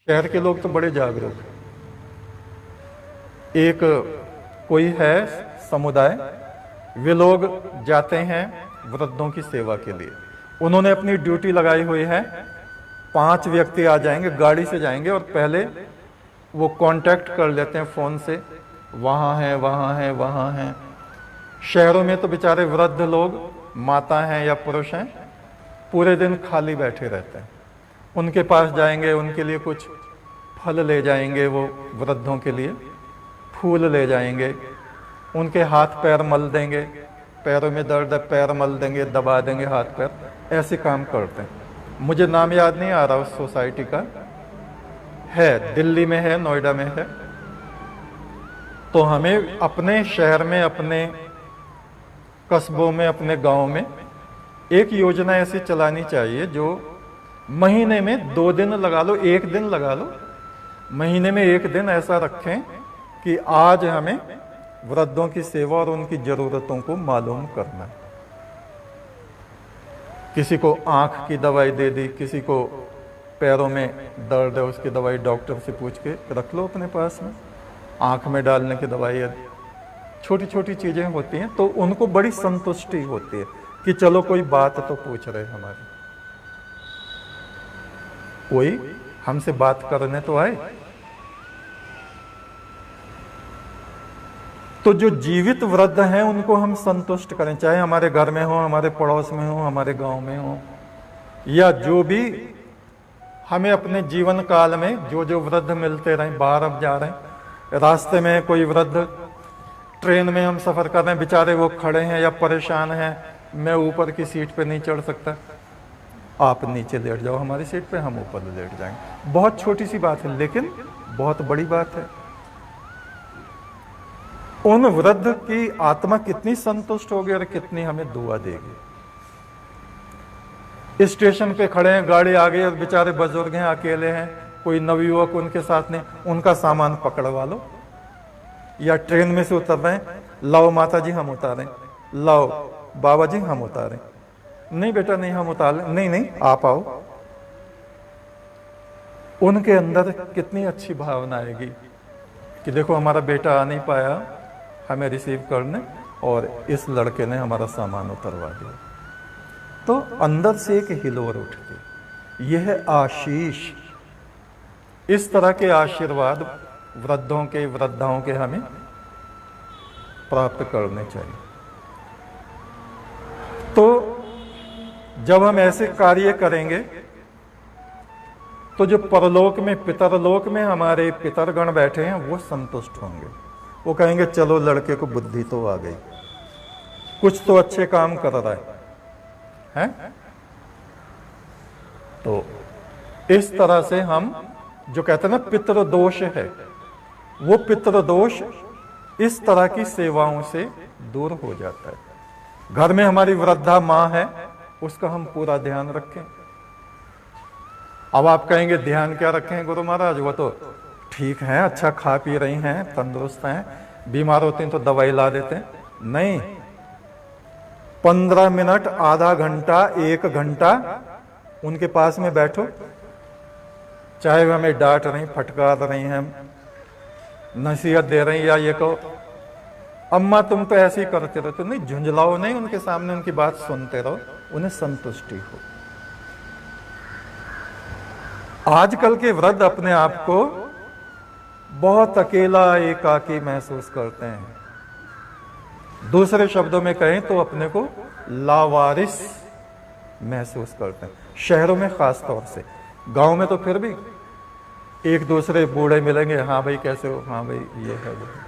शहर के लोग तो बड़े जागरूक हैं। एक कोई है समुदाय, वे लोग जाते हैं वृद्धों की सेवा के लिए। उन्होंने अपनी ड्यूटी लगाई हुई है। 5 व्यक्ति आ जाएंगे, गाड़ी से जाएंगे और पहले वो कांटेक्ट कर लेते हैं फोन से, वहाँ हैं वहाँ हैं वहाँ हैं। शहरों में तो बेचारे वृद्ध लोग, माता हैं या पुरुष हैं, पूरे दिन खाली बैठे रहते हैं। उनके पास जाएंगे, उनके लिए कुछ फल ले जाएंगे, वो वृद्धों के लिए फूल ले जाएंगे, उनके हाथ पैर मल देंगे, पैरों में दर्द है पैर मल देंगे, दबा देंगे हाथ पैर, ऐसे काम करते हैं। मुझे नाम याद नहीं आ रहा उस सोसाइटी का, है दिल्ली में है, नोएडा में है। तो हमें अपने शहर में, अपने कस्बों में, अपने गांव में एक योजना ऐसी चलानी चाहिए जो महीने में 2 दिन लगा लो, 1 दिन लगा लो, महीने में 1 दिन ऐसा रखें कि आज हमें वृद्धों की सेवा और उनकी जरूरतों को मालूम करना है। किसी को आंख की दवाई दे दी, किसी को पैरों में दर्द है, उसकी दवाई डॉक्टर से पूछ के रख लो अपने पास में। आंख में डालने की दवाई है, छोटी छोटी चीजें होती हैं, तो उनको बड़ी संतुष्टि होती है कि चलो कोई बात तो पूछ रहे हमारी, कोई हमसे बात करने तो आए। तो जो जीवित वृद्ध हैं उनको हम संतुष्ट करें, चाहे हमारे घर में हो, हमारे पड़ोस में हो, हमारे गांव में हो, या जो भी हमें अपने जीवन काल में जो जो वृद्ध मिलते रहे। बाहर अब जा रहे हैं, रास्ते में कोई वृद्ध, ट्रेन में हम सफर कर रहे हैं, बेचारे वो खड़े हैं या परेशान हैं, मैं ऊपर की सीट पे नहीं चढ़ सकता, आप नीचे लेट जाओ हमारी सीट पे, हम ऊपर लेट जाएंगे। बहुत छोटी सी बात है लेकिन बहुत बड़ी बात है। उन वृद्ध की आत्मा कितनी संतुष्ट होगी और कितनी हमें दुआ देगी। स्टेशन पे खड़े हैं, गाड़ी आ गई और बेचारे बुजुर्ग हैं, अकेले हैं, कोई नवयुवक उनके साथ नहीं, उनका सामान पकड़वा लो। या ट्रेन में से उतर रहे हैं, लाओ माता जी हम उतारें, लाओ बाबा जी हम उतारें, नहीं बेटा नहीं हम उतार लें, नहीं नहीं आप आओ। उनके अंदर कितनी अच्छी भावना आएगी कि देखो हमारा बेटा आ नहीं पाया हमें रिसीव करने और इस लड़के ने हमारा सामान उतरवा दिया। तो अंदर से एक हिलोर उठती, यह आशीष, इस तरह के आशीर्वाद वृद्धों के, वृद्धाओं के हमें प्राप्त करने चाहिए। तो जब हम ऐसे कार्य करेंगे तो जो परलोक में, पितरलोक में हमारे पितरगण बैठे हैं वो संतुष्ट होंगे। वो कहेंगे चलो लड़के को बुद्धि तो आ गई, कुछ तो अच्छे काम कर रहा है? तो इस तरह से हम जो कहते हैं ना पितृदोष है, वो पितृदोष इस तरह की सेवाओं से दूर हो जाता है। घर में हमारी वृद्धा माँ है, उसका हम पूरा ध्यान रखें। अब आप कहेंगे ध्यान क्या रखें गुरु महाराज, वो तो ठीक है, अच्छा खा पी रही हैं, तंदुरुस्त हैं, बीमार होती हैं तो दवाई ला देते हैं। नहीं, 15 मिनट, आधा घंटा, 1 घंटा उनके पास में बैठो, चाहे वे हमें डांट रही, फटकार रही हैं, नसीहत दे रही, या ये कहो अम्मा तुम तो ऐसे ही करते रहो, तो नहीं, झुंझलाओ नहीं, उनके सामने उनकी बात सुनते रहो, उन्हें संतुष्टि हो। आजकल के वृद्ध अपने आप को बहुत अकेला, एकाकी महसूस करते हैं। दूसरे शब्दों में कहें तो अपने को लावारिस महसूस करते हैं, शहरों में खास तौर से। गांव में तो फिर भी एक दूसरे बूढ़े मिलेंगे, हाँ भाई कैसे हो, हाँ भाई ये है वो है।